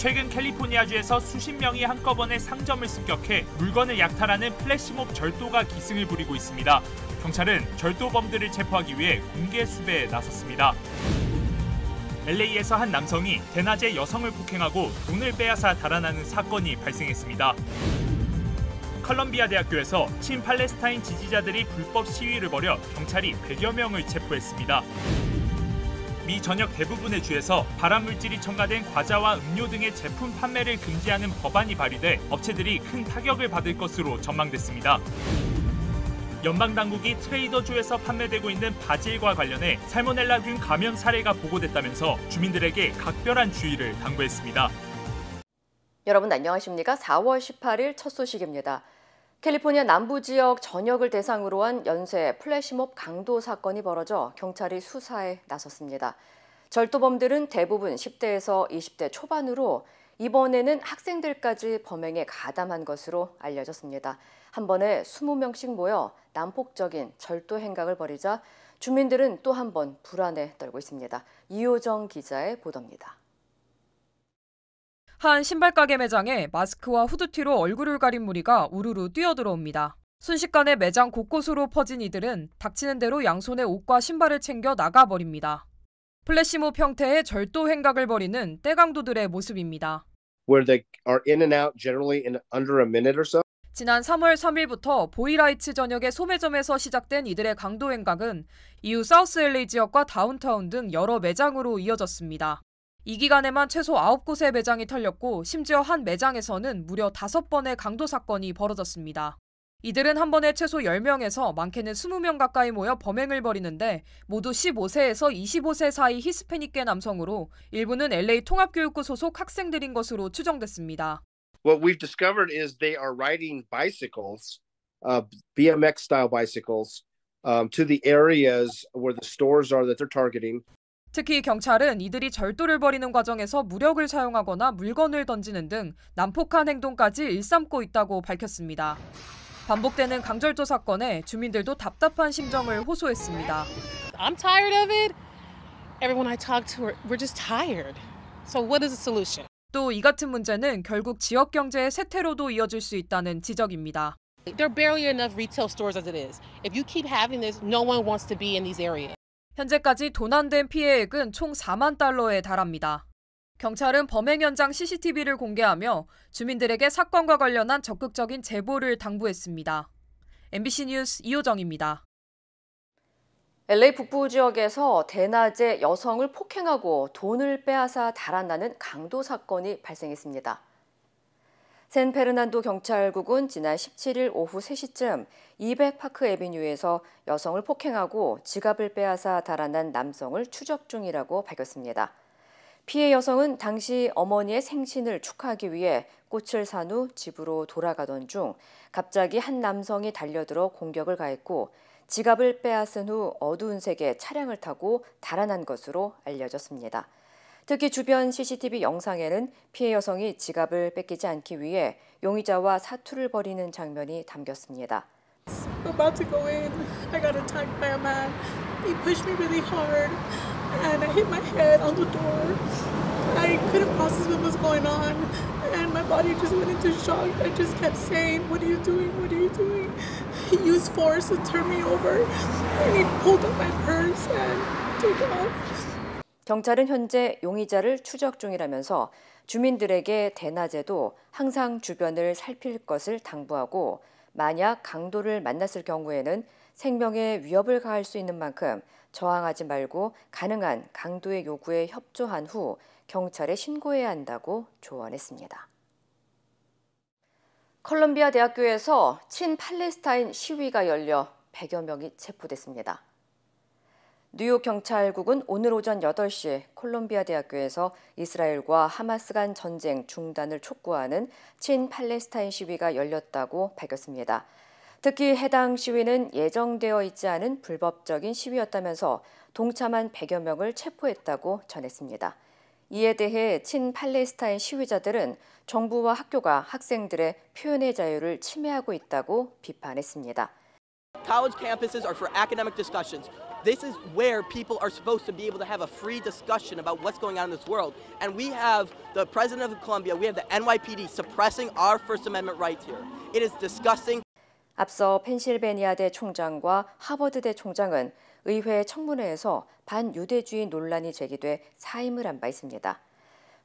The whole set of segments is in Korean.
최근 캘리포니아주에서 수십 명이 한꺼번에 상점을 습격해 물건을 약탈하는 플래시몹 절도가 기승을 부리고 있습니다. 경찰은 절도범들을 체포하기 위해 공개 수배에 나섰습니다. LA에서 한 남성이 대낮에 여성을 폭행하고 돈을 빼앗아 달아나는 사건이 발생했습니다. 컬럼비아 대학교에서 친팔레스타인 지지자들이 불법 시위를 벌여 경찰이 100여 명을 체포했습니다. 미 전역 대부분의 주에서 발암물질이 첨가된 과자와 음료 등의 제품 판매를 금지하는 법안이 발의돼 업체들이 큰 타격을 받을 것으로 전망됐습니다. 연방당국이 트레이더조에서 판매되고 있는 바질과 관련해 살모넬라균 감염 사례가 보고됐다면서 주민들에게 각별한 주의를 당부했습니다. 여러분 안녕하십니까? 4월 18일 첫 소식입니다. 캘리포니아 남부 지역 전역을 대상으로 한 연쇄 플래시몹 강도 사건이 벌어져 경찰이 수사에 나섰습니다. 절도범들은 대부분 10대에서 20대 초반으로 이번에는 학생들까지 범행에 가담한 것으로 알려졌습니다. 한 번에 20명씩 모여 난폭적인 절도 행각을 벌이자 주민들은 또 한 번 불안에 떨고 있습니다. 이효정 기자의 보도입니다. 한 신발 가게 매장에 마스크와 후드티로 얼굴을 가린 무리가 우르르 뛰어들어옵니다. 순식간에 매장 곳곳으로 퍼진 이들은 닥치는 대로 양손에 옷과 신발을 챙겨 나가버립니다. 플래시몹 형태의 절도 행각을 벌이는 떼강도들의 모습입니다. Where they are in and out generally in under a minute or so. 지난 3월 3일부터 보이라이츠 전역의 소매점에서 시작된 이들의 강도 행각은 이후 사우스 LA 지역과 다운타운 등 여러 매장으로 이어졌습니다. 이 기간에만 최소 9곳의 매장이 털렸고 심지어 한 매장에서는 무려 5번의 강도 사건이 벌어졌습니다. 이들은 한 번에 최소 10명에서 많게는 20명 가까이 모여 범행을 벌이는데 모두 15세에서 25세 사이 히스패닉계 남성으로 일부는 LA 통합교육부 소속 학생들인 것으로 추정됐습니다. What we've discovered is they are riding bicycles, BMX-style bicycles, to the areas where the stores are that they're targeting. 특히 경찰은 이들이 절도를 벌이는 과정에서 무력을 사용하거나 물건을 던지는 등 난폭한 행동까지 일삼고 있다고 밝혔습니다. 반복되는 강절도 사건에 주민들도 답답한 심정을 호소했습니다. I'm tired of it. Everyone I talk to, we're just tired. So what is the solution? 또 이 같은 문제는 결국 지역 경제의 쇠퇴로도 이어질 수 있다는 지적입니다. There are barely enough retail stores as it is. If you keep having this, no one wants to be in these areas. 현재까지 도난된 피해액은 총 4만 달러에 달합니다. 경찰은 범행 현장 CCTV를 공개하며 주민들에게 사건과 관련한 적극적인 제보를 당부했습니다. MBC 뉴스 이효정입니다. LA 북부 지역에서 대낮에 여성을 폭행하고 돈을 빼앗아 달아나는 강도 사건이 발생했습니다. 샌페르난도 경찰국은 지난 17일 오후 3시쯤 200파크 애비뉴에서 여성을 폭행하고 지갑을 빼앗아 달아난 남성을 추적 중이라고 밝혔습니다. 피해 여성은 당시 어머니의 생신을 축하하기 위해 꽃을 산 후 집으로 돌아가던 중 갑자기 한 남성이 달려들어 공격을 가했고 지갑을 빼앗은 후 어두운 색의 차량을 타고 달아난 것으로 알려졌습니다. 특히 주변 CCTV 영상에는 피해 여성이 지갑을 뺏기지 않기 위해 용의자와 사투를 벌이는 장면이 담겼습니다. About to go in, I got attacked by a man. He pushed me really hard, and I hit my head on the door. I couldn't process what was going on, and my body just went into shock. I just kept saying, "What are you doing? What are you doing?" He used force to turn me over, and he pulled up my purse and took off. 경찰은 현재 용의자를 추적 중이라면서 주민들에게 대낮에도 항상 주변을 살필 것을 당부하고 만약 강도를 만났을 경우에는 생명에 위협을 가할 수 있는 만큼 저항하지 말고 가능한 강도의 요구에 협조한 후 경찰에 신고해야 한다고 조언했습니다. 컬럼비아 대학교에서 친팔레스타인 시위가 열려 100여 명이 체포됐습니다. 뉴욕 경찰국은 오늘 오전 8시 콜롬비아 대학교에서 이스라엘과 하마스 간 전쟁 중단을 촉구하는 친팔레스타인 시위가 열렸다고 밝혔습니다. 특히 해당 시위는 예정되어 있지 않은 불법적인 시위였다면서 동참한 100여 명을 체포했다고 전했습니다. 이에 대해 친팔레스타인 시위자들은 정부와 학교가 학생들의 표현의 자유를 침해하고 있다고 비판했습니다. College campuses are for academic discussions. This is where people are supposed to be able to have a free discussion about what's going on in this world. And we have the President of Colombia, we have the NYPD suppressing our First Amendment rights here. It is disgusting. 앞서 펜실베니아대 총장과 하버드대 총장은 의회 청문회에서 반유대주의 논란이 제기돼 사임을 한 바 있습니다.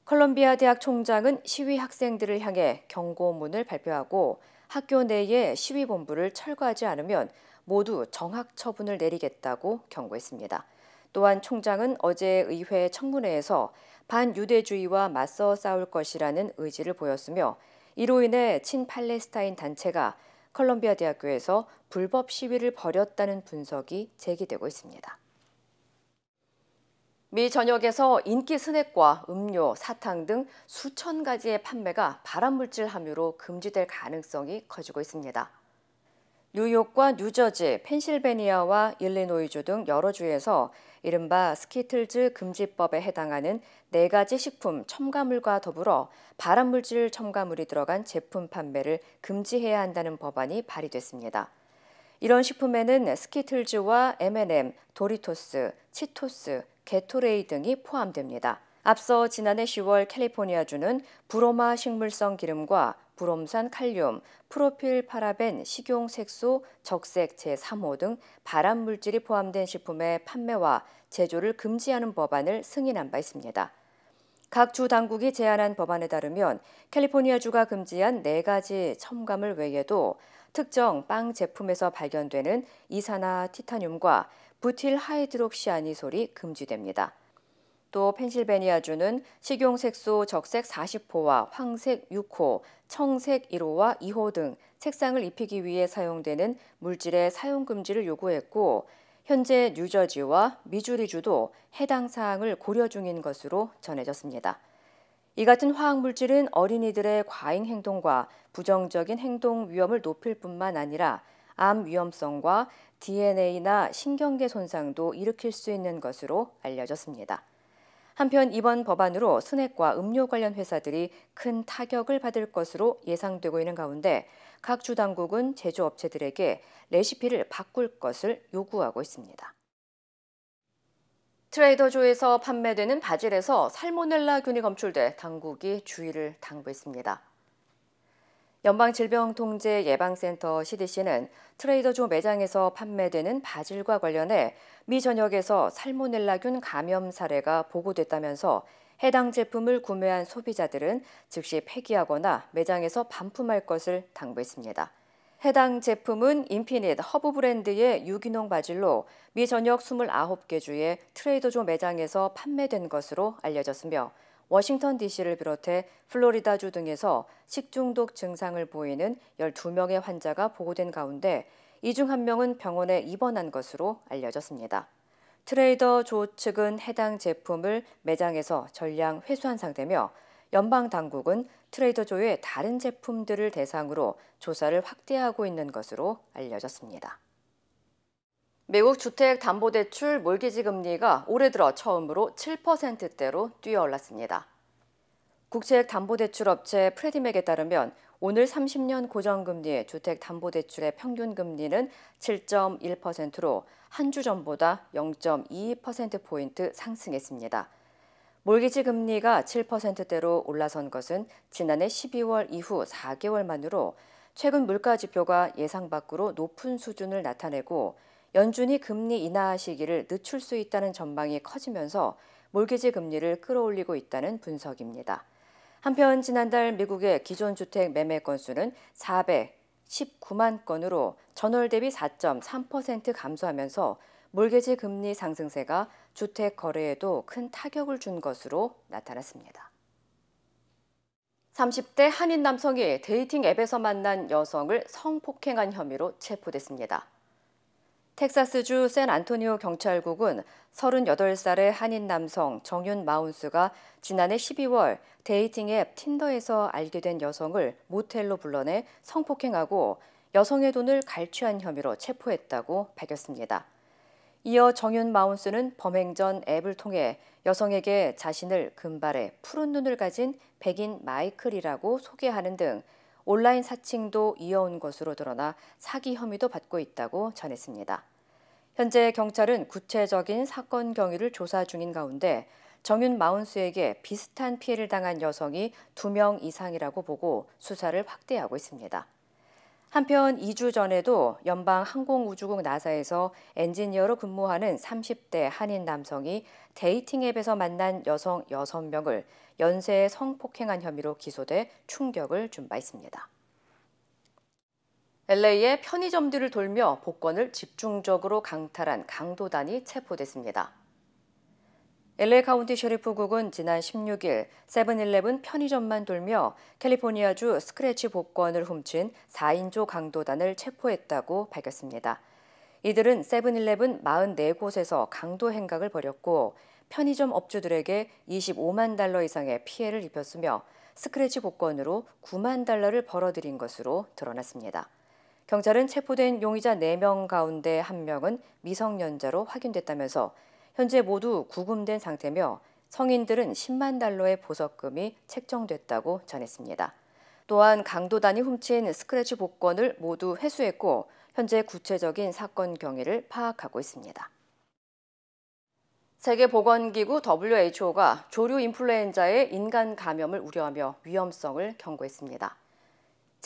컬럼비아 대학 총장은 시위 학생들을 향해 경고문을 발표하고 학교 내에 시위 본부를 철거하지 않으면 모두 정학 처분을 내리겠다고 경고했습니다. 또한 총장은 어제 의회 청문회에서 반유대주의와 맞서 싸울 것이라는 의지를 보였으며 이로 인해 친팔레스타인 단체가 컬럼비아 대학교에서 불법 시위를 벌였다는 분석이 제기되고 있습니다. 미 전역에서 인기 스낵과 음료, 사탕 등 수천 가지의 판매가 발암물질 함유로 금지될 가능성이 커지고 있습니다. 뉴욕과 뉴저지, 펜실베니아와 일리노이주 등 여러 주에서 이른바 스키틀즈 금지법에 해당하는 4가지 식품 첨가물과 더불어 발암물질 첨가물이 들어간 제품 판매를 금지해야 한다는 법안이 발의됐습니다. 이런 식품에는 스키틀즈와 M&M, 도리토스, 치토스, 게토레이 등이 포함됩니다. 앞서 지난해 10월 캘리포니아주는 브로마 식물성 기름과 브롬산 칼륨, 프로필 파라벤, 식용색소, 적색 제3호 등 발암물질이 포함된 식품의 판매와 제조를 금지하는 법안을 승인한 바 있습니다. 각 주 당국이 제안한 법안에 따르면 캘리포니아주가 금지한 4가지 첨가물 외에도 특정 빵 제품에서 발견되는 이산화티타늄과 부틸 하이드록시아니솔이 금지됩니다. 또 펜실베니아주는 식용색소 적색 40호와 황색 6호, 청색 1호와 2호 등 색상을 입히기 위해 사용되는 물질의 사용 금지를 요구했고 현재 뉴저지와 미주리주도 해당 사항을 고려 중인 것으로 전해졌습니다. 이 같은 화학물질은 어린이들의 과잉 행동과 부정적인 행동 위험을 높일 뿐만 아니라 암 위험성과 DNA나 신경계 손상도 일으킬 수 있는 것으로 알려졌습니다. 한편 이번 법안으로 스낵과 음료 관련 회사들이 큰 타격을 받을 것으로 예상되고 있는 가운데 각 주 당국은 제조업체들에게 레시피를 바꿀 것을 요구하고 있습니다. 트레이더조에서 판매되는 바질에서 살모넬라균이 검출돼 당국이 주의를 당부했습니다. 연방질병통제예방센터 CDC는 트레이더조 매장에서 판매되는 바질과 관련해 미 전역에서 살모넬라균 감염 사례가 보고됐다면서 해당 제품을 구매한 소비자들은 즉시 폐기하거나 매장에서 반품할 것을 당부했습니다. 해당 제품은 인피닛 허브 브랜드의 유기농 바질로 미 전역 29개 주의 트레이더조 매장에서 판매된 것으로 알려졌으며 워싱턴 DC를 비롯해 플로리다주 등에서 식중독 증상을 보이는 12명의 환자가 보고된 가운데 이 중 1명은 병원에 입원한 것으로 알려졌습니다. 트레이더조 측은 해당 제품을 매장에서 전량 회수한 상태며 연방당국은 트레이더조의 다른 제품들을 대상으로 조사를 확대하고 있는 것으로 알려졌습니다. 미국 주택담보대출 몰기지 금리가 올해 들어 처음으로 7%대로 뛰어올랐습니다. 국책담보대출업체 프레디맥에 따르면 오늘 30년 고정금리 주택담보대출의 평균 금리는 7.1%로 한 주 전보다 0.22%포인트 상승했습니다. 몰기지 금리가 7%대로 올라선 것은 지난해 12월 이후 4개월 만으로 최근 물가 지표가 예상 밖으로 높은 수준을 나타내고 연준이 금리 인하 시기를 늦출 수 있다는 전망이 커지면서 몰기지 금리를 끌어올리고 있다는 분석입니다. 한편 지난달 미국의 기존 주택 매매 건수는 419만 건으로 전월 대비 4.3% 감소하면서 몰기지 금리 상승세가 주택 거래에도 큰 타격을 준 것으로 나타났습니다. 30대 한인 남성이 데이팅 앱에서 만난 여성을 성폭행한 혐의로 체포됐습니다. 텍사스주 샌안토니오 경찰국은 38살의 한인 남성 정윤 마운스가 지난해 12월 데이팅 앱 틴더에서 알게 된 여성을 모텔로 불러내 성폭행하고 여성의 돈을 갈취한 혐의로 체포했다고 밝혔습니다. 이어 정윤 마운스는 범행 전 앱을 통해 여성에게 자신을 금발에 푸른 눈을 가진 백인 마이클이라고 소개하는 등 온라인 사칭도 이어온 것으로 드러나 사기 혐의도 받고 있다고 전했습니다. 현재 경찰은 구체적인 사건 경위를 조사 중인 가운데 정윤 마운수에게 비슷한 피해를 당한 여성이 2명 이상이라고 보고 수사를 확대하고 있습니다. 한편 2주 전에도 연방항공우주국 나사에서 엔지니어로 근무하는 30대 한인 남성이 데이팅 앱에서 만난 여성 6명을 연쇄 성폭행한 혐의로 기소돼 충격을 준 바 있습니다. LA의 편의점들을 돌며 복권을 집중적으로 강탈한 강도단이 체포됐습니다. LA 카운티 셰리프국은 지난 16일 세븐일레븐 편의점만 돌며 캘리포니아주 스크래치 복권을 훔친 4인조 강도단을 체포했다고 밝혔습니다. 이들은 세븐일레븐 44곳에서 강도 행각을 벌였고 편의점 업주들에게 $25만 이상의 피해를 입혔으며 스크래치 복권으로 $9만 벌어들인 것으로 드러났습니다. 경찰은 체포된 용의자 4명 가운데 1명은 미성년자로 확인됐다면서 현재 모두 구금된 상태며 성인들은 $10만 보석금이 책정됐다고 전했습니다. 또한 강도단이 훔친 스크래치 복권을 모두 회수했고 현재 구체적인 사건 경위를 파악하고 있습니다. 세계보건기구 WHO가 조류 인플루엔자의 인간 감염을 우려하며 위험성을 경고했습니다.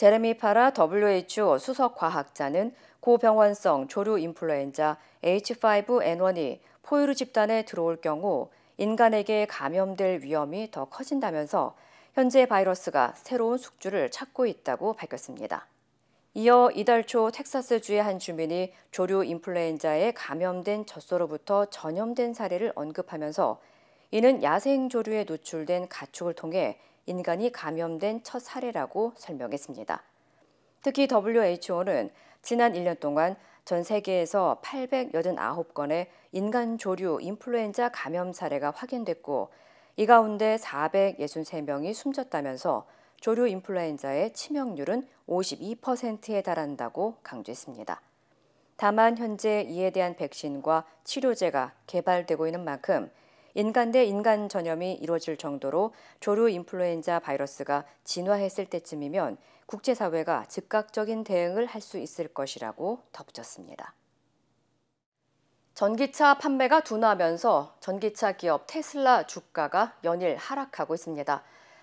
제레미 파라 WHO 수석 과학자는 고병환성 조류 인플루엔자 H5N1이 포유류 집단에 들어올 경우 인간에게 감염될 위험이 더 커진다면서 현재 바이러스가 새로운 숙주를 찾고 있다고 밝혔습니다. 이어 이달 초 텍사스주의 한 주민이 조류 인플루엔자에 감염된 젖소로부터 전염된 사례를 언급하면서 이는 야생 조류에 노출된 가축을 통해 인간이 감염된 첫 사례라고 설명했습니다. 특히 WHO는 지난 1년 동안 전 세계에서 889건의 인간 조류 인플루엔자 감염 사례가 확인됐고 이 가운데 463명이 숨졌다면서 조류 인플루엔자의 치명률은 52%에 달한다고 강조했습니다. 다만 현재 이에 대한 백신과 치료제가 개발되고 있는 만큼 인간 대 인간 전염이 이루어질 정도로 조류 인플루엔자 바이러스가 진화했을 때쯤이면 국제사회가 즉각적인 대응을 할 수 있을 것이라고 덧붙였습니다. 전기차 판매가 둔화하면서 전기차 기업 테슬라 주가가 연일 하락하고 있습니다.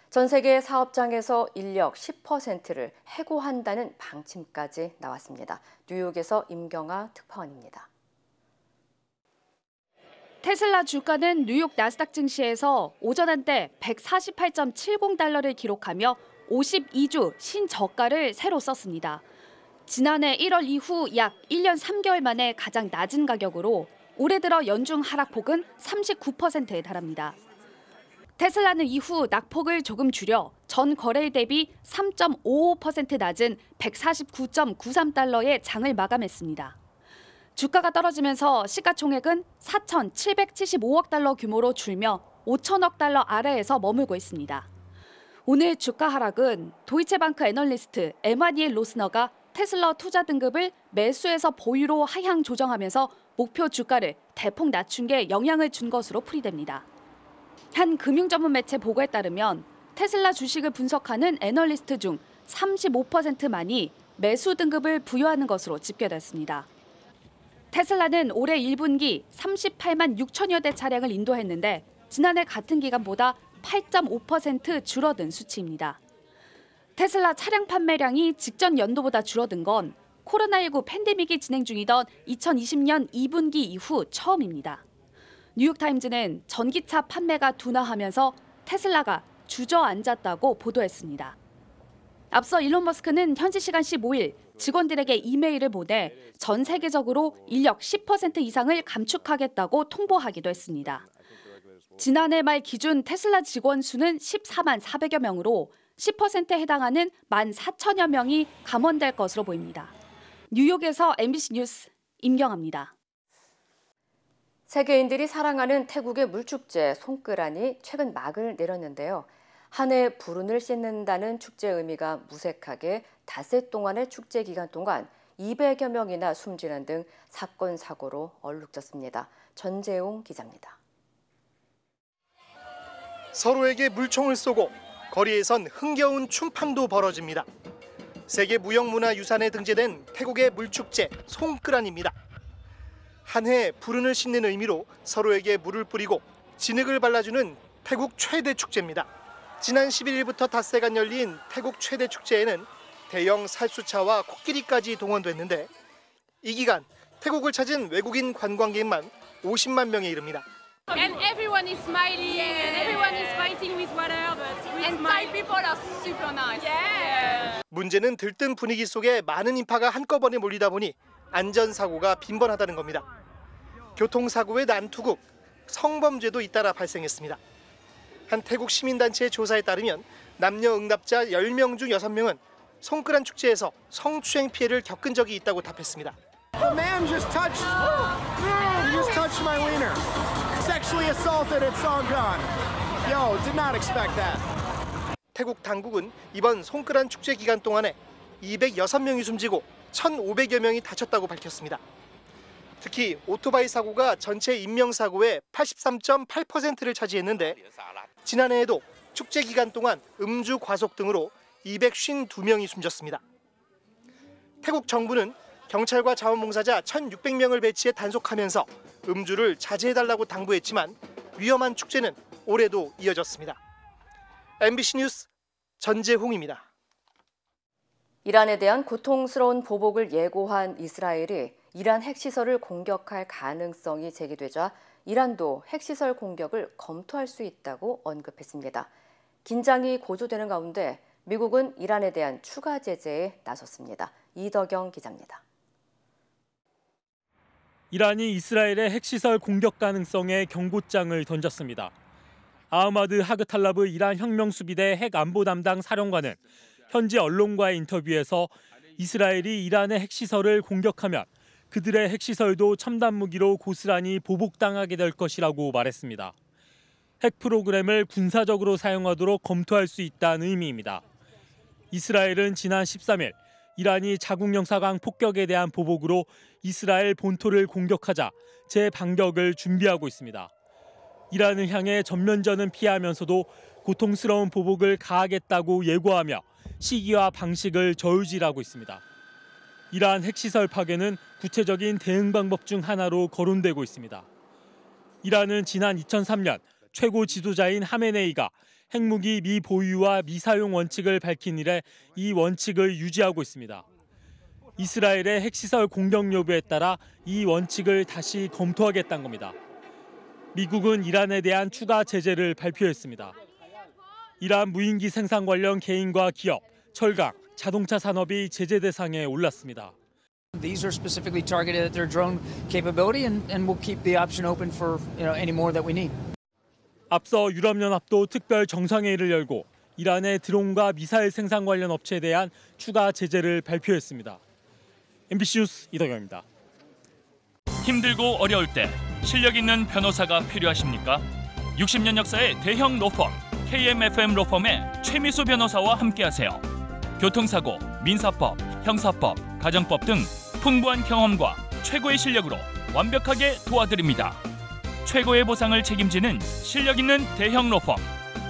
전 세계 사업장에서 인력 10%를 해고한다는 방침까지 나왔습니다. 뉴욕에서 임경아 특파원입니다. 테슬라 주가는 뉴욕 나스닥 증시에서 오전 한때 $148.70를 기록하며 52주 신저가를 새로 썼습니다. 지난해 1월 이후 약 1년 3개월 만에 가장 낮은 가격으로 올해 들어 연중 하락폭은 39%에 달합니다. 테슬라는 이후 낙폭을 조금 줄여 전 거래일 대비 3.55% 낮은 $149.93의 장을 마감했습니다. 주가가 떨어지면서 시가총액은 $4,775억 규모로 줄며 $5천억 아래에서 머물고 있습니다. 오늘 주가 하락은 도이체방크 애널리스트 에마니엘 로스너가 테슬라 투자 등급을 매수에서 보유로 하향 조정하면서 목표 주가를 대폭 낮춘 게 영향을 준 것으로 풀이됩니다. 한 금융 전문 매체 보고에 따르면 테슬라 주식을 분석하는 애널리스트 중 35%만이 매수 등급을 부여하는 것으로 집계됐습니다. 테슬라는 올해 1분기 38만 6천여 대 차량을 인도했는데 지난해 같은 기간보다 8.5% 줄어든 수치입니다. 테슬라 차량 판매량이 직전 연도보다 줄어든 건 코로나19 팬데믹이 진행 중이던 2020년 2분기 이후 처음입니다. 뉴욕타임즈는 전기차 판매가 둔화하면서 테슬라가 주저앉았다고 보도했습니다. 앞서 일론 머스크는 현지 시간 15일 직원들에게 이메일을 보내 전 세계적으로 인력 10% 이상을 감축하겠다고 통보하기도 했습니다. 지난해 말 기준 테슬라 직원 수는 14만 400여 명으로 10%에 해당하는 14,000여 명이 감원될 것으로 보입니다. 뉴욕에서 MBC 뉴스 임경아입니다. 세계인들이 사랑하는 태국의 물축제 송끄란이 최근 막을 내렸는데요. 한 해 불운을 씻는다는 축제 의미가 무색하게 닷새 동안의 축제 기간 동안 200여 명이나 숨지는 등 사건 사고로 얼룩졌습니다. 전재용 기자입니다. 서로에게 물총을 쏘고 거리에선 흥겨운 춤판도 벌어집니다. 세계 무형문화유산에 등재된 태국의 물축제 송끄란입니다. 한 해 불운을 싣는 의미로 서로에게 물을 뿌리고 진흙을 발라주는 태국 최대 축제입니다. 지난 11일부터 닷새간 열린 태국 최대 축제에는 대형 살수차와 코끼리까지 동원됐는데 이 기간 태국을 찾은 외국인 관광객만 50만 명에 이릅니다. And everyone is smiling and everyone is fighting with whatever. And Thai people are super nice. Yeah. 문제는 들뜬 분위기 속에 많은 인파가 한꺼번에 몰리다 보니 안전사고가 빈번하다는 겁니다. 교통사고의 난투극, 성범죄도 잇따라 발생했습니다. 한 태국 시민단체의 조사에 따르면 남녀 응답자 10명 중 6명은 송크란 축제에서 성추행 피해를 겪은 적이 있다고 답했습니다. The man just touched my wiener. Sexually assaulted at Songkran. Yo, did not expect that. 태국 당국은 이번 송크란 축제 기간 동안에 206명이 숨지고 1,500여 명이 다쳤다고 밝혔습니다. 특히 오토바이 사고가 전체 인명사고의 83.8%를 차지했는데 지난해에도 축제 기간 동안 음주 과속 등으로 252명이 숨졌습니다. 태국 정부는 경찰과 자원봉사자 1,600명을 배치해 단속하면서 음주를 자제해달라고 당부했지만 위험한 축제는 올해도 이어졌습니다. MBC 뉴스 전재홍입니다. 이란에 대한 고통스러운 보복을 예고한 이스라엘이 이란 핵시설을 공격할 가능성이 제기되자 이란도 핵시설 공격을 검토할 수 있다고 언급했습니다. 긴장이 고조되는 가운데 미국은 이란에 대한 추가 제재에 나섰습니다. 이덕영 기자입니다. 이란이 이스라엘의 핵시설 공격 가능성에 경고장을 던졌습니다. 아흐마드 하그탈라브 이란 혁명수비대 핵안보 담당 사령관은 현지 언론과의 인터뷰에서 이스라엘이 이란의 핵시설을 공격하면 그들의 핵시설도 첨단 무기로 고스란히 보복당하게 될 것이라고 말했습니다. 핵 프로그램을 군사적으로 사용하도록 검토할 수 있다는 의미입니다. 이스라엘은 지난 13일 이란이 자국 영사강 폭격에 대한 보복으로 이스라엘 본토를 공격하자 재반격을 준비하고 있습니다. 이란을 향해 전면전은 피하면서도 고통스러운 보복을 가하겠다고 예고하며 시기와 방식을 저울질하고 있습니다. 이란 핵시설 파괴는 구체적인 대응 방법 중 하나로 거론되고 있습니다. 이란은 지난 2003년 최고 지도자인 하메네이가 핵무기 미보유와 미사용 원칙을 밝힌 이래 이 원칙을 유지하고 있습니다. 이스라엘의 핵시설 공격 여부에 따라 이 원칙을 다시 검토하겠다는 겁니다. 미국은 이란에 대한 추가 제재를 발표했습니다. 이란 무인기 생산 관련 개인과 기업, 철강, 자동차 산업이 제재 대상에 올랐습니다. These are specifically targeted at their drone capability and we'll keep the option open for any more that we need. 앞서 유럽연합도 특별 정상회의를 열고 이란의 드론과 미사일 생산 관련 업체에 대한 추가 제재를 발표했습니다. MBC 뉴스 이덕영입니다. 힘들고 어려울 때 실력 있는 변호사가 필요하십니까? 60년 역사의 대형 로펌 KMFM 로펌의 최미수 변호사와 함께하세요. 교통사고, 민사법, 형사법, 가정법 등 풍부한 경험과 최고의 실력으로 완벽하게 도와드립니다. 최고의 보상을 책임지는 실력 있는 대형 로펌,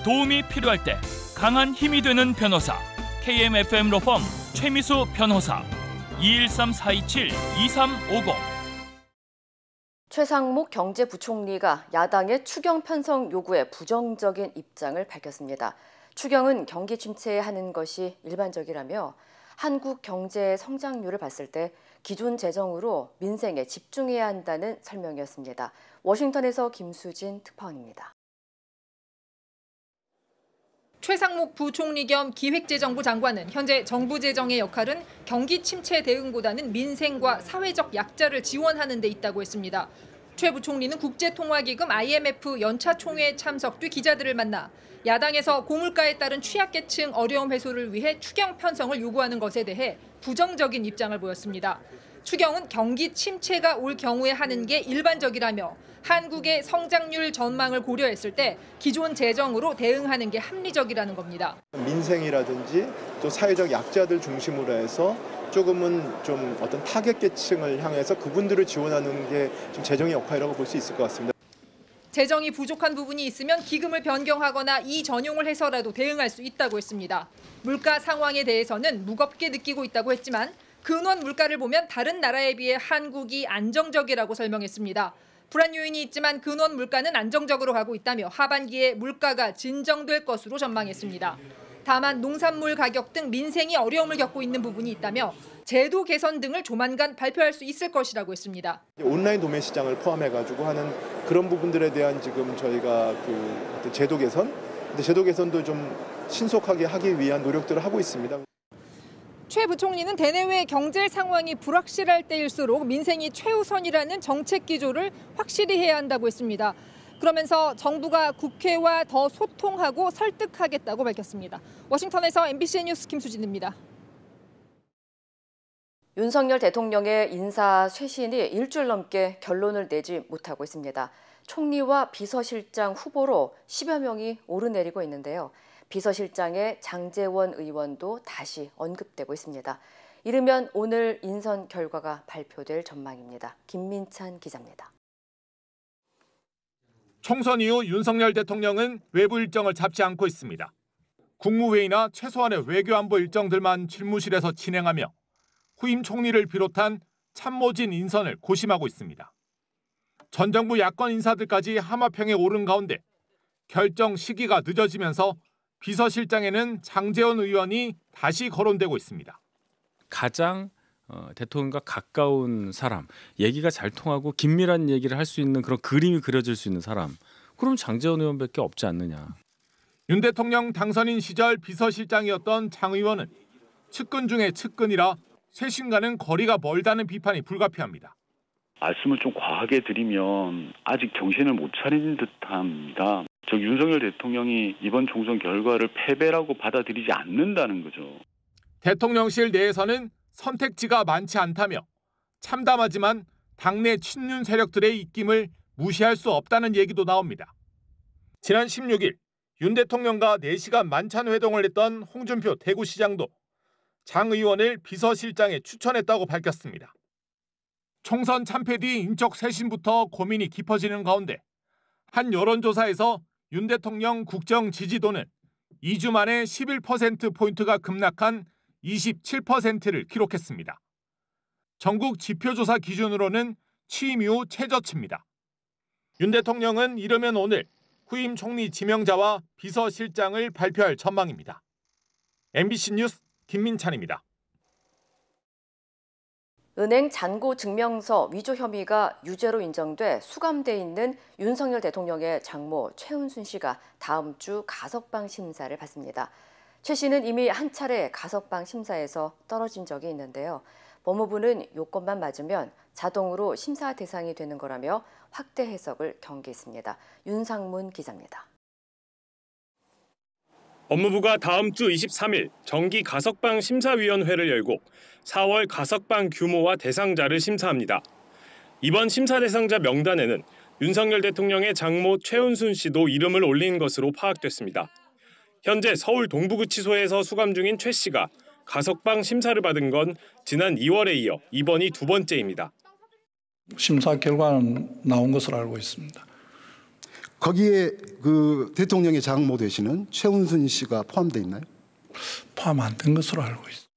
도움이 필요할 때 강한 힘이 되는 변호사 KMFM 로펌 최미수 변호사 213-427-2350. 최상목 경제부총리가 야당의 추경 편성 요구에 부정적인 입장을 밝혔습니다. 추경은 경기 침체에 하는 것이 일반적이라며 한국 경제의 성장률을 봤을 때 기존 재정으로 민생에 집중해야 한다는 설명이었습니다. 워싱턴에서 김수진 특파원입니다. 최상목 부총리 겸 기획재정부 장관은 현재 정부 재정의 역할은 경기 침체 대응보다는 민생과 사회적 약자를 지원하는 데 있다고 했습니다. 최 부총리는 국제통화기금 IMF 연차 총회 참석 뒤 기자들을 만나 야당에서 고물가에 따른 취약계층 어려움 해소를 위해 추경 편성을 요구하는 것에 대해 부정적인 입장을 보였습니다. 추경은 경기 침체가 올 경우에 하는 게 일반적이라며 한국의 성장률 전망을 고려했을 때 기존 재정으로 대응하는 게 합리적이라는 겁니다. 민생이라든지 또 사회적 약자들 중심으로 해서 조금은 좀 어떤 타겟계층을 향해서 그분들을 지원하는 게 좀 재정의 역할이라고 볼 수 있을 것 같습니다. 재정이 부족한 부분이 있으면 기금을 변경하거나 이 전용을 해서라도 대응할 수 있다고 했습니다. 물가 상황에 대해서는 무겁게 느끼고 있다고 했지만 근원 물가를 보면 다른 나라에 비해 한국이 안정적이라고 설명했습니다. 불안 요인이 있지만 근원 물가는 안정적으로 가고 있다며 하반기에 물가가 진정될 것으로 전망했습니다. 다만 농산물 가격 등 민생이 어려움을 겪고 있는 부분이 있다며 제도 개선 등을 조만간 발표할 수 있을 것이라고 했습니다. 온라인 도매 시장을 포함해가지고 하는 그런 부분들에 대한 지금 저희가 어떤 제도 개선, 근데 제도 개선도 좀 신속하게 하기 위한 노력들을 하고 있습니다. 최 부총리는 대내외 경제 상황이 불확실할 때일수록 민생이 최우선이라는 정책 기조를 확실히 해야 한다고 했습니다. 그러면서 정부가 국회와 더 소통하고 설득하겠다고 밝혔습니다. 워싱턴에서 MBC 뉴스 김수진입니다. 윤석열 대통령의 인사 쇄신이 일주일 넘게 결론을 내지 못하고 있습니다. 총리와 비서실장 후보로 10여 명이 오르내리고 있는데요. 비서실장의 장제원 의원도 다시 언급되고 있습니다. 이르면 오늘 인선 결과가 발표될 전망입니다. 김민찬 기자입니다. 총선 이후 윤석열 대통령은 외부 일정을 잡지 않고 있습니다. 국무회의나 최소한의 외교안보 일정들만 집무실에서 진행하며 후임 총리를 비롯한 참모진 인선을 고심하고 있습니다. 전 정부 야권 인사들까지 하마평에 오른 가운데 결정 시기가 늦어지면서 비서실장에는 장제원 의원이 다시 거론되고 있습니다. 가장 대통령과 가까운 사람, 얘기가 잘 통하고 긴밀한 얘기를 할 수 있는 그런 그림이 그려질 수 있는 사람, 그럼 장제원 의원밖에 없지 않느냐. 윤 대통령 당선인 시절 비서실장이었던 장 의원은 측근 중에 측근이라 쇄신과는 거리가 멀다는 비판이 불가피합니다. 말씀을 좀 과하게 드리면 아직 정신을 못 차린 듯합니다. 윤석열 대통령이 이번 총선 결과를 패배라고 받아들이지 않는다는 거죠. 대통령실 내에서는 선택지가 많지 않다며 참담하지만 당내 친윤 세력들의 입김을 무시할 수 없다는 얘기도 나옵니다. 지난 16일 윤 대통령과 4시간 만찬 회동을 했던 홍준표 대구시장도 장 의원을 비서실장에 추천했다고 밝혔습니다. 총선 참패 뒤 인적 쇄신부터 고민이 깊어지는 가운데 한 여론조사에서 윤 대통령 국정 지지도는 2주 만에 11%포인트가 급락한 27%를 기록했습니다. 전국 지표조사 기준으로는 취임 이후 최저치입니다. 윤 대통령은 이르면 오늘 후임 총리 지명자와 비서실장을 발표할 전망입니다. MBC 뉴스 김민찬입니다. 은행 잔고 증명서 위조 혐의가 유죄로 인정돼 수감돼 있는 윤석열 대통령의 장모 최은순 씨가 다음 주 가석방 심사를 받습니다. 최 씨는 이미 한 차례 가석방 심사에서 떨어진 적이 있는데요. 법무부는 요건만 맞으면 자동으로 심사 대상이 되는 거라며 확대 해석을 경계했습니다. 윤상문 기자입니다. 법무부가 다음 주 23일 정기 가석방 심사위원회를 열고 4월 가석방 규모와 대상자를 심사합니다. 이번 심사 대상자 명단에는 윤석열 대통령의 장모 최은순 씨도 이름을 올린 것으로 파악됐습니다. 현재 서울 동부구치소에서 수감 중인 최 씨가 가석방 심사를 받은 건 지난 2월에 이어 이번이 두 번째입니다. 심사 결과는 나온 것으로 알고 있습니다. 거기에 그 대통령의 장모 되시는 최은순 씨가 포함되어 있나요? 포함 안 된 것으로 알고 있습니다.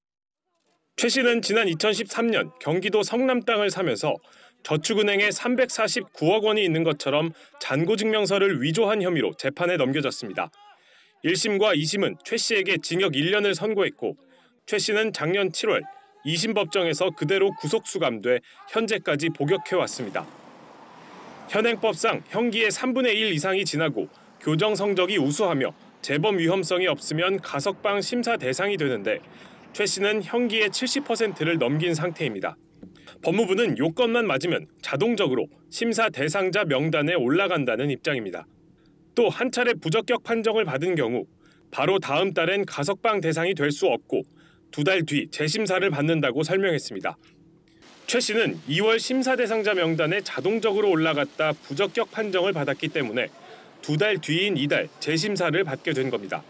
최 씨는 지난 2013년 경기도 성남 땅을 사면서 저축은행에 349억 원이 있는 것처럼 잔고증명서를 위조한 혐의로 재판에 넘겨졌습니다. 1심과 2심은 최 씨에게 징역 1년을 선고했고 최 씨는 작년 7월 2심 법정에서 그대로 구속 수감돼 현재까지 복역해왔습니다. 현행법상 형기의 3분의 1 이상이 지나고 교정 성적이 우수하며 재범 위험성이 없으면 가석방 심사 대상이 되는데 최 씨는 형기의 70%를 넘긴 상태입니다. 법무부는 요건만 맞으면 자동적으로 심사 대상자 명단에 올라간다는 입장입니다. 또 한 차례 부적격 판정을 받은 경우 바로 다음 달엔 가석방 대상이 될 수 없고 2달 뒤 재심사를 받는다고 설명했습니다. 최 씨는 2월 심사 대상자 명단에 자동적으로 올라갔다 부적격 판정을 받았기 때문에 2달 뒤인 이달 재심사를 받게 된 겁니다.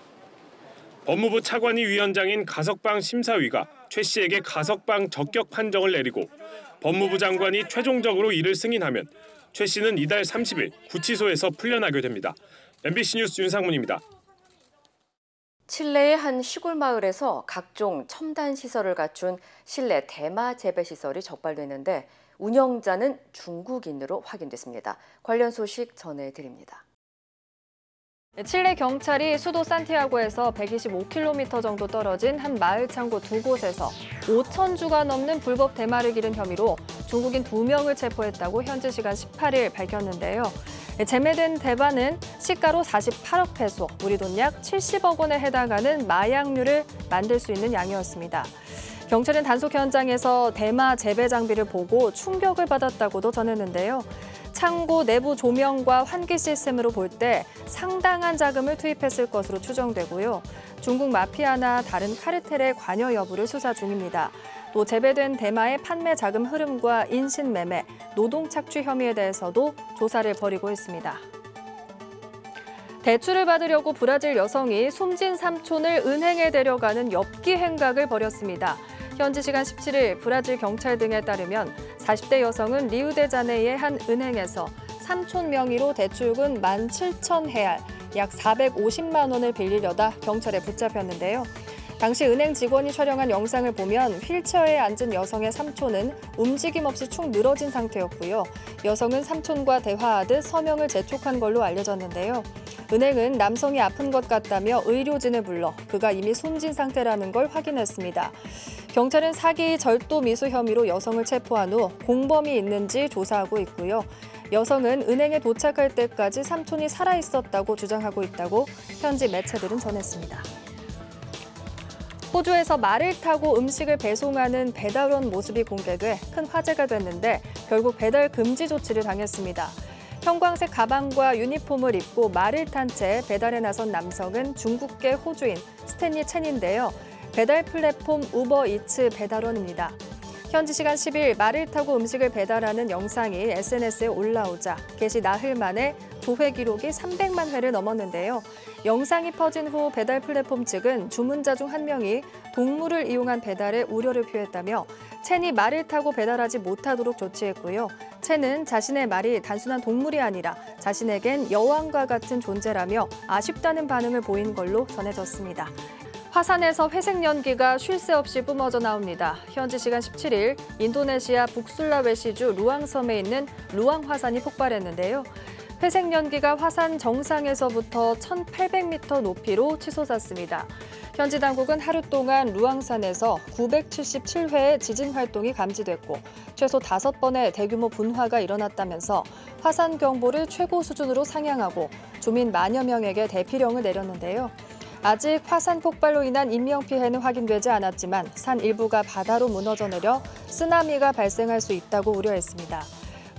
법무부 차관위 위원장인 가석방 심사위가 최 씨에게 가석방 적격 판정을 내리고 법무부 장관이 최종적으로 이를 승인하면 최 씨는 이달 30일 구치소에서 풀려나게 됩니다. MBC 뉴스 윤상문입니다. 칠레의 한 시골 마을에서 각종 첨단 시설을 갖춘 실내 대마 재배 시설이 적발됐는데 운영자는 중국인으로 확인됐습니다. 관련 소식 전해드립니다. 칠레 경찰이 수도 산티아고에서 125km 정도 떨어진 한 마을 창고 두 곳에서 5,000주가 넘는 불법 대마를 기른 혐의로 중국인 2명을 체포했다고 현지 시간 18일 밝혔는데요. 재매된 대마는 시가로 48억 페소, 우리 돈 약 70억 원에 해당하는 마약류를 만들 수 있는 양이었습니다. 경찰은 단속 현장에서 대마 재배 장비를 보고 충격을 받았다고도 전했는데요. 창고 내부 조명과 환기 시스템으로 볼 때 상당한 자금을 투입했을 것으로 추정되고요. 중국 마피아나 다른 카르텔의 관여 여부를 수사 중입니다. 또 재배된 대마의 판매 자금 흐름과 인신매매, 노동 착취 혐의에 대해서도 조사를 벌이고 있습니다. 대출을 받으려고 브라질 여성이 숨진 삼촌을 은행에 데려가는 엽기 행각을 벌였습니다. 현지 시간 17일 브라질 경찰 등에 따르면 40대 여성은 리우데자네이의 한 은행에서 삼촌 명의로 대출금 17,000헤알, 약 450만 원을 빌리려다 경찰에 붙잡혔는데요. 당시 은행 직원이 촬영한 영상을 보면 휠체어에 앉은 여성의 삼촌은 움직임 없이 축 늘어진 상태였고요. 여성은 삼촌과 대화하듯 서명을 재촉한 걸로 알려졌는데요. 은행은 남성이 아픈 것 같다며 의료진을 불러 그가 이미 숨진 상태라는 걸 확인했습니다. 경찰은 사기 절도 미수 혐의로 여성을 체포한 후 공범이 있는지 조사하고 있고요. 여성은 은행에 도착할 때까지 삼촌이 살아있었다고 주장하고 있다고 현지 매체들은 전했습니다. 호주에서 말을 타고 음식을 배송하는 배달원 모습이 공개돼 큰 화제가 됐는데 결국 배달 금지 조치를 당했습니다. 형광색 가방과 유니폼을 입고 말을 탄 채 배달에 나선 남성은 중국계 호주인 스탠리 첸인데요. 배달 플랫폼 우버이츠 배달원입니다. 현지 시간 10일 말을 타고 음식을 배달하는 영상이 SNS에 올라오자 게시 나흘 만에 조회 기록이 300만 회를 넘었는데요. 영상이 퍼진 후 배달 플랫폼 측은 주문자 중 한 명이 동물을 이용한 배달에 우려를 표했다며 첸이 말을 타고 배달하지 못하도록 조치했고요. 첸은 자신의 말이 단순한 동물이 아니라 자신에겐 여왕과 같은 존재라며 아쉽다는 반응을 보인 걸로 전해졌습니다. 화산에서 회색 연기가 쉴 새 없이 뿜어져 나옵니다. 현지 시간 17일 인도네시아 북술라웨시주 루앙섬에 있는 루앙 화산이 폭발했는데요. 회색 연기가 화산 정상에서부터 1,800m 높이로 치솟았습니다. 현지 당국은 하루 동안 루앙산에서 977회의 지진 활동이 감지됐고 최소 5번의 대규모 분화가 일어났다면서 화산 경보를 최고 수준으로 상향하고 주민 만여 명에게 대피령을 내렸는데요. 아직 화산 폭발로 인한 인명피해는 확인되지 않았지만 산 일부가 바다로 무너져 내려 쓰나미가 발생할 수 있다고 우려했습니다.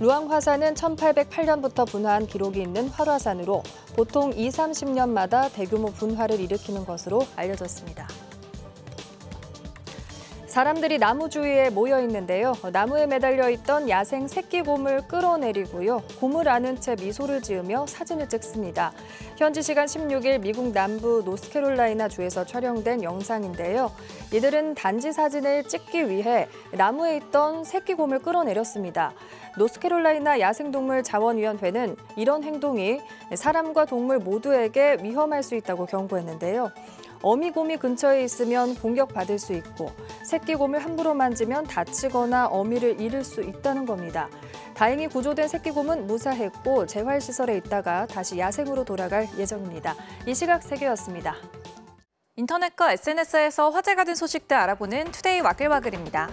루앙 화산은 1808년부터 분화한 기록이 있는 활화산으로 보통 20-30년마다 대규모 분화를 일으키는 것으로 알려졌습니다. 사람들이 나무 주위에 모여 있는데요. 나무에 매달려 있던 야생 새끼 곰을 끌어내리고요. 곰을 안은 채 미소를 지으며 사진을 찍습니다. 현지 시간 16일 미국 남부 노스캐롤라이나 주에서 촬영된 영상인데요. 이들은 단지 사진을 찍기 위해 나무에 있던 새끼 곰을 끌어내렸습니다. 노스캐롤라이나 야생동물 자원위원회는 이런 행동이 사람과 동물 모두에게 위험할 수 있다고 경고했는데요. 어미곰이 근처에 있으면 공격받을 수 있고 새끼곰을 함부로 만지면 다치거나 어미를 잃을 수 있다는 겁니다. 다행히 구조된 새끼곰은 무사했고 재활시설에 있다가 다시 야생으로 돌아갈 예정입니다. 이 시각 세계였습니다. 인터넷과 SNS에서 화제가 된 소식들 알아보는 투데이 와글와글입니다.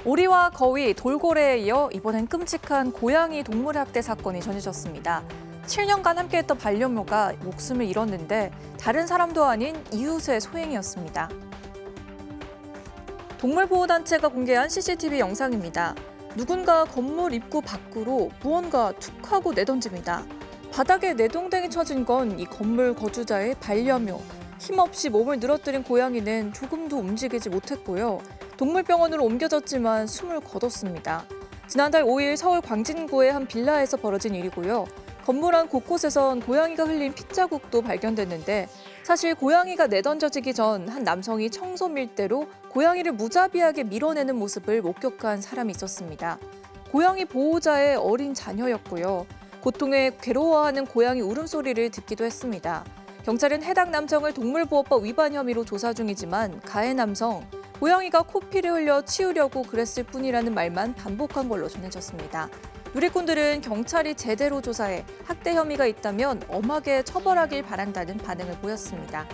오리와 거위, 돌고래에 이어 이번엔 끔찍한 고양이 동물학대 사건이 전해졌습니다. 7년간 함께했던 반려묘가 목숨을 잃었는데 다른 사람도 아닌 이웃의 소행이었습니다. 동물보호단체가 공개한 CCTV 영상입니다. 누군가 건물 입구 밖으로 무언가 툭 하고 내던집니다. 바닥에 내동댕이 쳐진 건 이 건물 거주자의 반려묘. 힘없이 몸을 늘어뜨린 고양이는 조금도 움직이지 못했고요. 동물병원으로 옮겨졌지만 숨을 거뒀습니다. 지난달 5일 서울 광진구의 한 빌라에서 벌어진 일이고요. 건물 안 곳곳에선 고양이가 흘린 핏자국도 발견됐는데 사실 고양이가 내던져지기 전 한 남성이 청소 밀대로 고양이를 무자비하게 밀어내는 모습을 목격한 사람이 있었습니다. 고양이 보호자의 어린 자녀였고요. 고통에 괴로워하는 고양이 울음소리를 듣기도 했습니다. 경찰은 해당 남성을 동물보호법 위반 혐의로 조사 중이지만 가해 남성, 고양이가 코피를 흘려 치우려고 그랬을 뿐이라는 말만 반복한 걸로 전해졌습니다. 누리꾼들은 경찰이 제대로 조사해 학대 혐의가 있다면 엄하게 처벌하길 바란다는 반응을 보였습니다.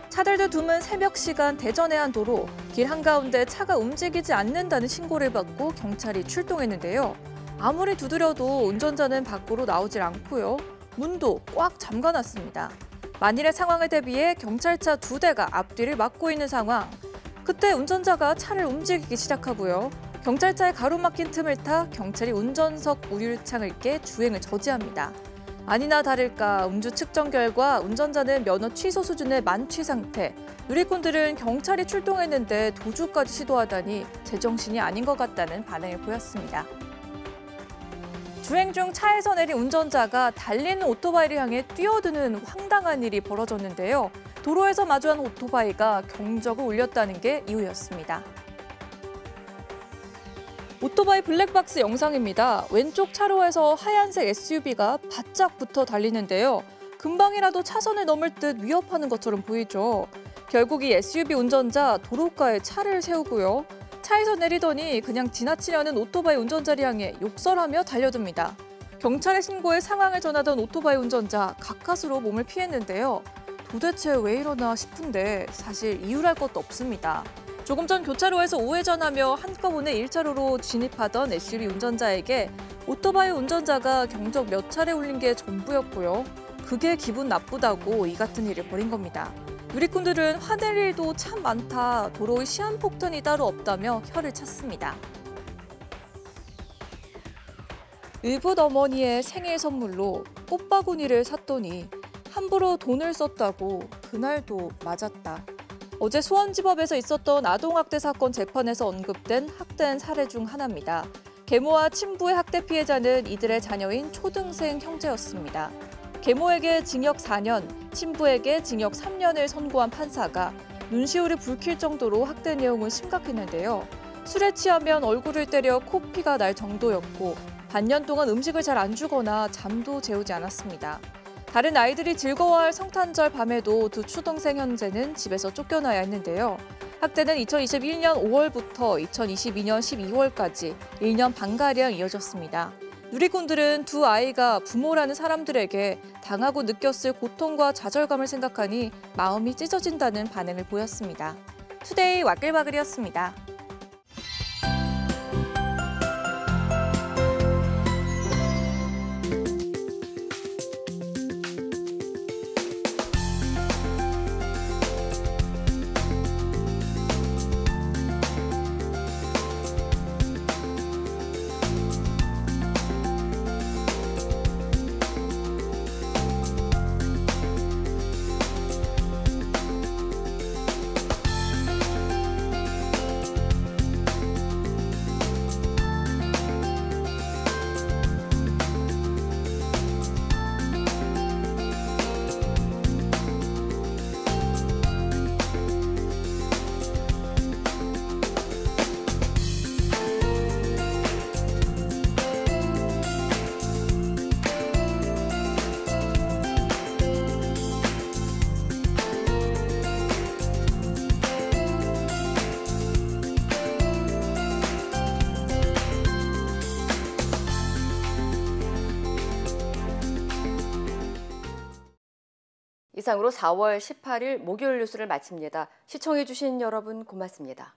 차들도 드문 새벽 시간 대전의 한 도로, 길 한가운데 차가 움직이지 않는다는 신고를 받고 경찰이 출동했는데요. 아무리 두드려도 운전자는 밖으로 나오질 않고요. 문도 꽉 잠가놨습니다. 만일의 상황을 대비해 경찰차 2대가 앞뒤를 막고 있는 상황. 그때 운전자가 차를 움직이기 시작하고요. 경찰차의 가로막힌 틈을 타 경찰이 운전석 우율창을 깨 주행을 저지합니다. 아니나 다를까 음주 측정 결과 운전자는 면허 취소 수준의 만취 상태. 누리꾼들은 경찰이 출동했는데 도주까지 시도하다니 제정신이 아닌 것 같다는 반응을 보였습니다. 주행 중 차에서 내린 운전자가 달리는 오토바이를 향해 뛰어드는 황당한 일이 벌어졌는데요. 도로에서 마주한 오토바이가 경적을 울렸다는 게 이유였습니다. 오토바이 블랙박스 영상입니다. 왼쪽 차로에서 하얀색 SUV가 바짝 붙어 달리는데요. 금방이라도 차선을 넘을 듯 위협하는 것처럼 보이죠. 결국 이 SUV 운전자 도로가에 차를 세우고요. 차에서 내리더니 그냥 지나치려는 오토바이 운전자를 향해 욕설하며 달려듭니다. 경찰에 신고해 상황을 전하던 오토바이 운전자 가까스로 몸을 피했는데요. 도대체 왜 이러나 싶은데 사실 이유랄 것도 없습니다. 조금 전 교차로에서 우회전하며 한꺼번에 1차로로 진입하던 SUV 운전자에게 오토바이 운전자가 경적 몇 차례 울린 게 전부였고요. 그게 기분 나쁘다고 이 같은 일을 벌인 겁니다. 누리꾼들은 화낼 일도 참 많다, 도로의 시한폭탄이 따로 없다며 혀를 찼습니다. 의붓 어머니의 생일 선물로 꽃바구니를 샀더니 함부로 돈을 썼다고 그날도 맞았다. 어제 수원지법에서 있었던 아동학대 사건 재판에서 언급된 학대한 사례 중 하나입니다. 계모와 친부의 학대 피해자는 이들의 자녀인 초등생 형제였습니다. 계모에게 징역 4년, 친부에게 징역 3년을 선고한 판사가 눈시울이 붉힐 정도로 학대 내용은 심각했는데요. 술에 취하면 얼굴을 때려 코피가 날 정도였고 반년 동안 음식을 잘 안 주거나 잠도 재우지 않았습니다. 다른 아이들이 즐거워할 성탄절 밤에도 두 초등생 형제는 집에서 쫓겨나야 했는데요. 학대는 2021년 5월부터 2022년 12월까지 1년 반가량 이어졌습니다. 누리꾼들은 두 아이가 부모라는 사람들에게 당하고 느꼈을 고통과 좌절감을 생각하니 마음이 찢어진다는 반응을 보였습니다. 투데이 와글와글이었습니다. 이상으로 4월 18일 목요일 뉴스를 마칩니다. 시청해주신 여러분 고맙습니다.